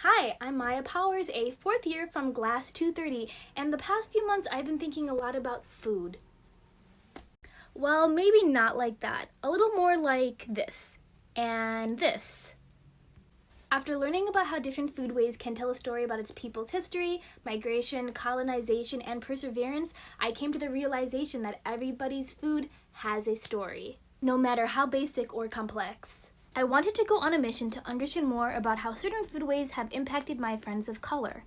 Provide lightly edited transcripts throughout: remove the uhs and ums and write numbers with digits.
Hi, I'm Maya Powers, a fourth year from GLAS 230, and the past few months I've been thinking a lot about food. Well, maybe not like that. A little more like this. And this. After learning about how different foodways can tell a story about its people's history, migration, colonization, and perseverance, I came to the realization that everybody's food has a story, no matter how basic or complex. I wanted to go on a mission to understand more about how certain foodways have impacted my friends of color.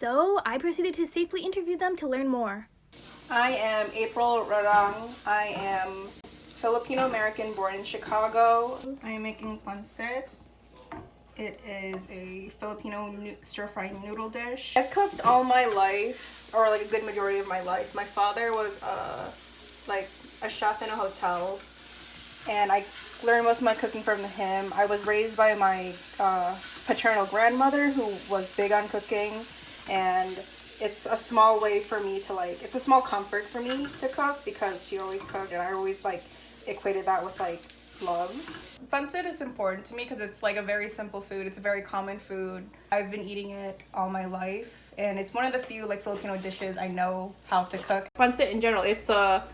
So I proceeded to safely interview them to learn more. I am April Rarang. I am Filipino American born in Chicago. I am making pancit. It is a Filipino stir-fry noodle dish. I've cooked all my life, or like a good majority of my life. My father was like a chef in a hotel, and I learned most of my cooking from him. I was raised by my paternal grandmother who was big on cooking, and it's a small way for me to it's a small comfort for me to cook because she always cooked and I always equated that with love. Pancit is important to me because it's like a very simple food. It's a very common food. I've been eating it all my life, and it's one of the few Filipino dishes I know how to cook. Pancit in general, it's a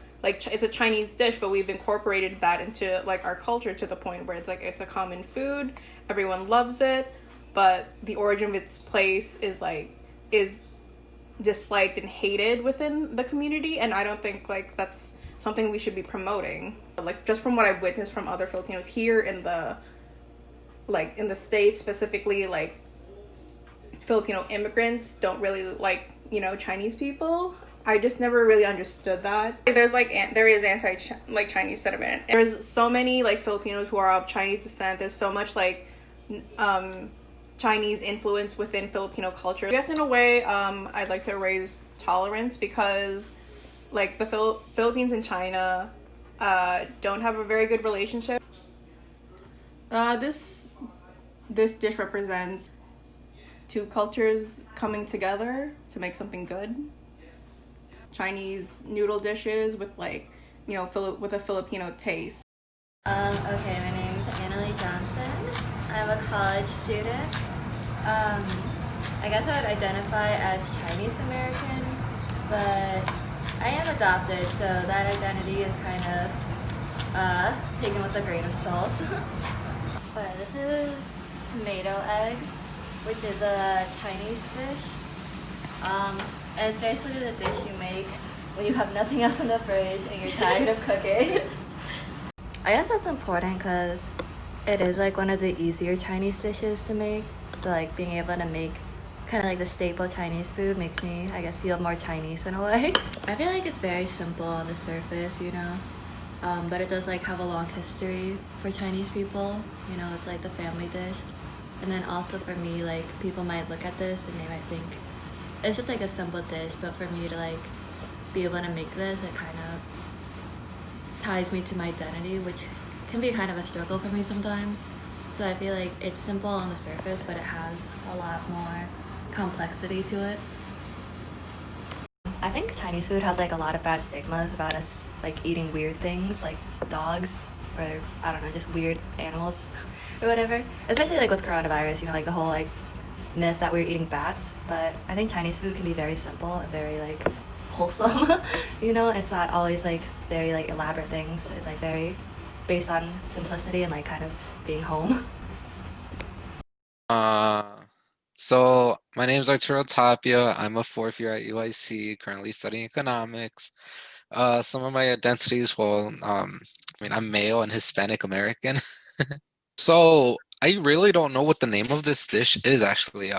Chinese dish, but we've incorporated that into our culture to the point where it's a common food. Everyone loves it, but the origin of its place is disliked and hated within the community, and I don't think that's something we should be promoting. Just from what I've witnessed from other Filipinos here in the States, specifically Filipino immigrants don't really Chinese people. I just never really understood that. There is anti Chinese sentiment. There's so many Filipinos who are of Chinese descent. There's so much Chinese influence within Filipino culture. I guess in a way, I'd like to raise tolerance because the Philippines and China don't have a very good relationship. This dish represents two cultures coming together to make something good. Chinese noodle dishes with with a Filipino taste. Okay, my name is Annalie Johnson. I'm a college student. I guess I would identify as Chinese American, but I am adopted, so that identity is kind of taken with a grain of salt. But this is tomato eggs, which is a Chinese dish. And it's basically the dish you make when you have nothing else in the fridge and you're tired of cooking. I guess that's important because it is one of the easier Chinese dishes to make. So being able to make kind of the staple Chinese food makes me, I guess, feel more Chinese in a way. I feel it's very simple on the surface, but it does have a long history for Chinese people. It's the family dish. And then also for me, people might look at this and they might think it's just a simple dish, but for me to be able to make this, it kind of ties me to my identity, which can be kind of a struggle for me sometimes. So I feel it's simple on the surface, but it has a lot more complexity to it. I think Chinese food has a lot of bad stigmas about us eating weird things like dogs or I don't know, just weird animals or whatever. Especially with coronavirus, the whole myth that we're eating bats. But I think Chinese food can be very simple and very wholesome. It's not always very elaborate things. It's very based on simplicity and kind of being home. So my name is Arturo Tapia. I'm a fourth year at UIC, currently studying economics. Some of my identities, I'm male and Hispanic American. So I really don't know what the name of this dish is actually.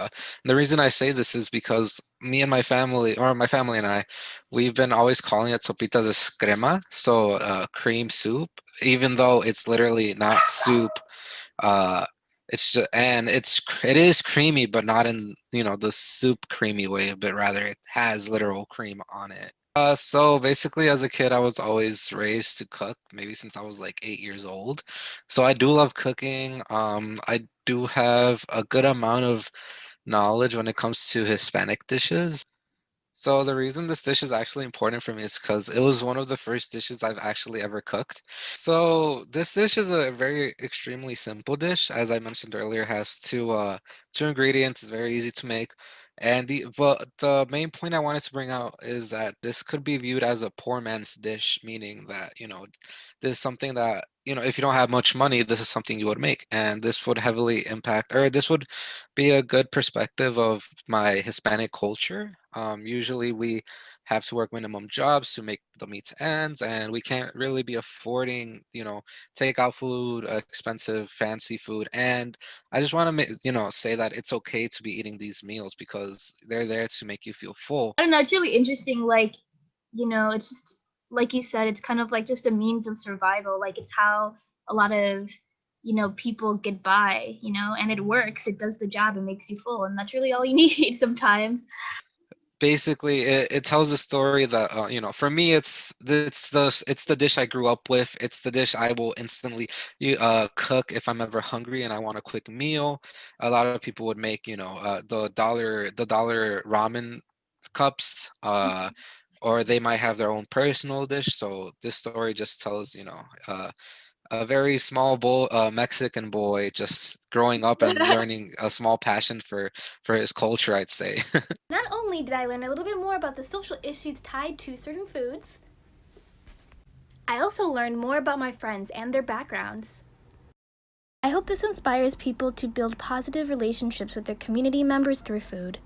The reason I say this is because me and my family, or my family and I, we've been always calling it sopitas de crema, so cream soup, even though it's literally not soup. Uh, it is creamy, but not in the soup creamy way, but rather it has literal cream on it. So basically, as a kid, I was always raised to cook, maybe since I was 8 years old. So I do love cooking. I do have a good amount of knowledge when it comes to Hispanic dishes. So the reason this dish is actually important for me is because it was one of the first dishes I've actually ever cooked. So this dish is a very extremely simple dish. As I mentioned earlier, has two ingredients. It's very easy to make. And the main point I wanted to bring out is that this could be viewed as a poor man's dish, meaning that, this is something that, if you don't have much money, this is something you would make. And this would heavily impact, or this would be a good perspective of my Hispanic culture. Usually we have to work minimum jobs to make the meets ends, and we can't really be affording, takeout food, expensive, fancy food. And I just want to, say that it's okay to be eating these meals because they're there to make you feel full. I don't know, it's really interesting. Like, it's just like you said, it's kind of like just a means of survival. Like, it's how a lot of, people get by, and it works. It does the job, it makes you full. And that's really all you need sometimes. Basically, it tells a story that, for me, it's the dish I grew up with. It's the dish I will instantly cook if I'm ever hungry and I want a quick meal. A lot of people would make, the dollar ramen cups, or they might have their own personal dish. So this story just tells, a very small Mexican boy just growing up and learning a small passion for his culture, I'd say. Not only did I learn a little bit more about the social issues tied to certain foods, I also learned more about my friends and their backgrounds. I hope this inspires people to build positive relationships with their community members through food.